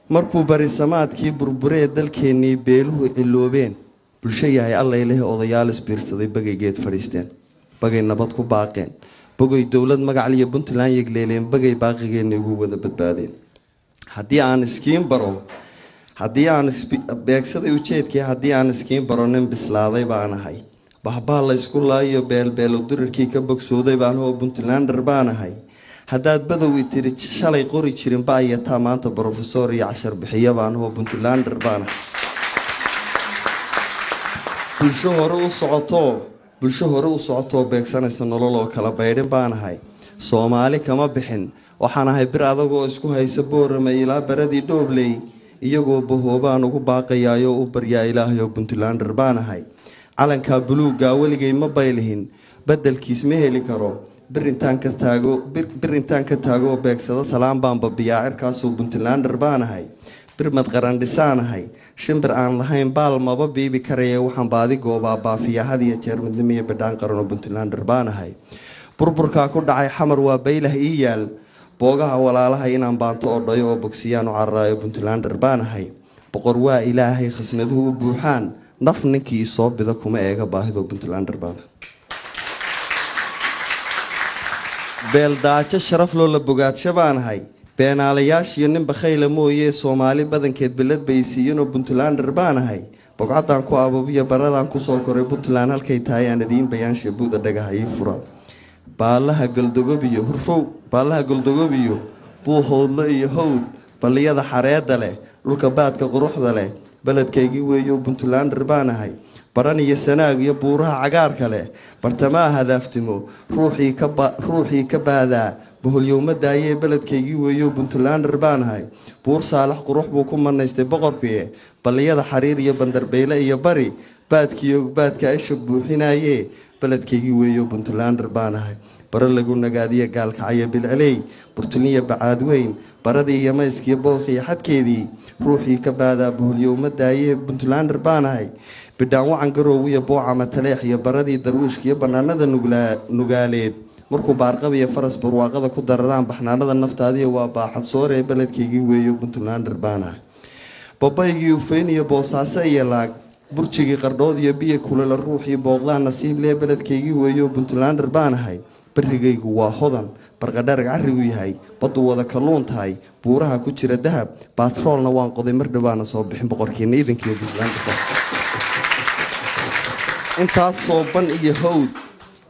markuu barisamaadkii burburee dalkeenii beeluhu ciloobeen bulsho yahay alla ilaahay odayaal isbiirsaday bagaygeed fadhiisteen bagay nabad ku baaqeen bagay dawlad magac liya Puntland yegleeleen bagay baaqigeena ugu wada badbaadeen haddii aan iskiin baro haddii aan beegsaday ujeedkii haddii aan iskiin baro nin bislaaday baan ahay bahbaa la isku laayo beelbeel dirarkii ka bogsooday baan oo Puntlander baan ahay haddaad badowi tiri shalay qori jirin baayataa maanta professor iyo cashar bixiye baan oo Puntlander baan ahay bulsho hore u socoto beegsanaysa nolol oo kala baydhin baan ahay Soomaali kama bixin waxaan ahay bir adagoo isku haysa boorama ilaa baradii dhoobley iyagoo bahoobaan ugu baaqayaayo u baryaa Ilaahay oo Puntlander baan ahay calanka buluuga waligay ma baylihin bedelkiis ma heli karo birintaan ka taago beegsada salaam baan babiyaa cirkaas oo Puntlander baan ahay birmad qaran dhisaanahay shimbir aan lahayn baal maba biibi karaya waxaan baadi goobaa baafiya had iyo jeer midnimo iyo badhaan qaran oo Puntlander baan ahay burburka ku dhacay xamar waa baylah ii yaal boogaha walaalaha inaan baanto oo dhayo oo bogsiyaan oo carraayo Puntlander baan ahay boqor waa Ilaahay khasnaduhu u buuxaan naf ninkii soo bida kuma eega baahido Puntlander baan beel daajo sharaf loo la bogaadsha baan ahay beenaalayaasha iyo nin bakhayla mooyee Soomaali badankeed bilad bay siiyeen oo Puntlander baan ahay bogcadaan ku ababiyo baradaan ku soo koray Puntland halkay tahay aan idin bayaan shabuuda dhagahay fura baalaha galdogobiyo hurfow baalaha galdogobiyo buu howdla iyo howd baliyada xareeda leh dhulka baadka quruxda leh baladkaygii weeyo Puntlander baan ahay baran iyo sanaag iyo buuraha cagaarka leh bartamaha hadaaftimo ruuxii ka baadaa boholyowmadaayee baladkaygii weeyo Puntlander baan ahay buur saalax qurux buu ku manaystay boqorkii baliyada xariir iyo bandarbeyle iyo bari baadka isha buuxinayee baladkaygii weeyo Puntlander baan ahay bara lagu nagaadiye gaalkacaya bilciley burtuniya bacaad weyn baradii iyo mayskii booqii xadkeedii ruuxii ka baadaa boholyowmadaayee Puntlander baan ahay bidhaan wacan garoow iyo boocama taleex iyo baradii darwiishkiyo banaanada nugaaleed markuu baarqab iyo faras barwaaqada ku dararaan baxnaanada naftaadiyo waa baaxad soore baladkaygii weeyo Puntlander baan ahay babaygii ufeyn iyo boosaaso iyo laag burjigii qardhood iyo biyo kulala ruuxii booqdaan nasiib lee baladkaygii weeyo Puntlander baan ahay barigaygu waa hodan barqadharag carrigu yahay baddu wada kalluun tahay buuraha ku jira dahab baatroolna waan qoday mar dhawaana soo bixin boqorkiina iidankiiyo Puntlander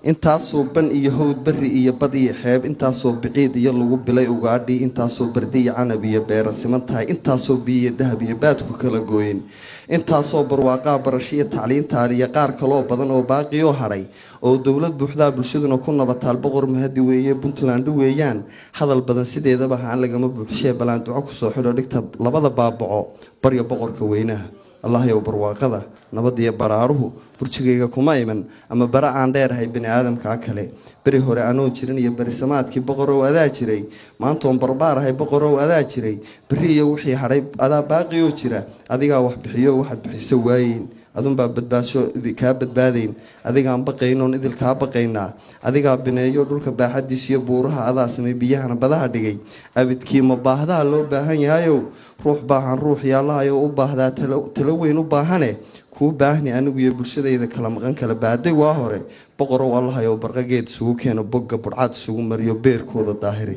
intaasoo ban iyo howd bari iyo bad iyo xeeb intaasoo biciid iyo lagu bilay ugaadhi intaasoo bardi iyo canab iyo beera siman tahay intaasoo biyo dahab iyo baadku kala gooyin intaasoo barwaaqaa barasho iyo tacliintaal iyo qaar kaloo badan oo baaqi oo hadhay oo dawlad buuxdaa bulshaduna ku nabataal boqor mahadi weeye Puntland weeyaan hadal badan sideedaba aan lagama buuxshee balaan duco ku soo xidho dhigta labada baabaco baryo boqorka weynaha Allah yow barwaaqada nabad iyo baraaruhu burjigayga kuma iman ama bara aan dheerahay bini aadamka kale bari hore anoo jirin iyo barisamaadkii boqorow adaa jiray maanta on barbaarahay boqorow adaa jiray bari iyo wixii hadhay adaa baaqi oo jira adiga wax bixiyo waxaad bixiso waayeen adun baa badbaasho ka badbaadeen adiga aan baqaynoon idil ka baqaynaa adiga bineeyo dhulka baaxadiis iyo buuraha adaa samay biyahana badaha dhigay abidkii ma baahdaa loo baahan yahayo ruux baahan ruux yaalahayo u baahdaa talo weyn u baahane ku baahni anigu iyo bulshadayda kala maqan kala baaday waa hore boqorow allahayo barqageed sugu keeno bogga burcad sugu mariyo beerkooda daahiri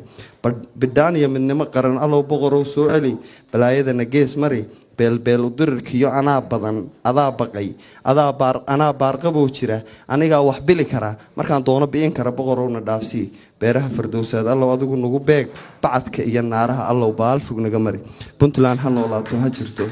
bidhaan iyo midnimo qaran allow boqorow soo celi balaayadana gees mari beelbeel u dirirkiyo anaa badan adaa baqay anaa baarqaboo jira anigaa wax bili kara markaan doono bi'in kara boqorowna dhaafsii beeraha fardowsaad allow adigu nagu beeg bacadka iyo naaraha allow baal fog naga mari Puntland ha noolaato ha jirto.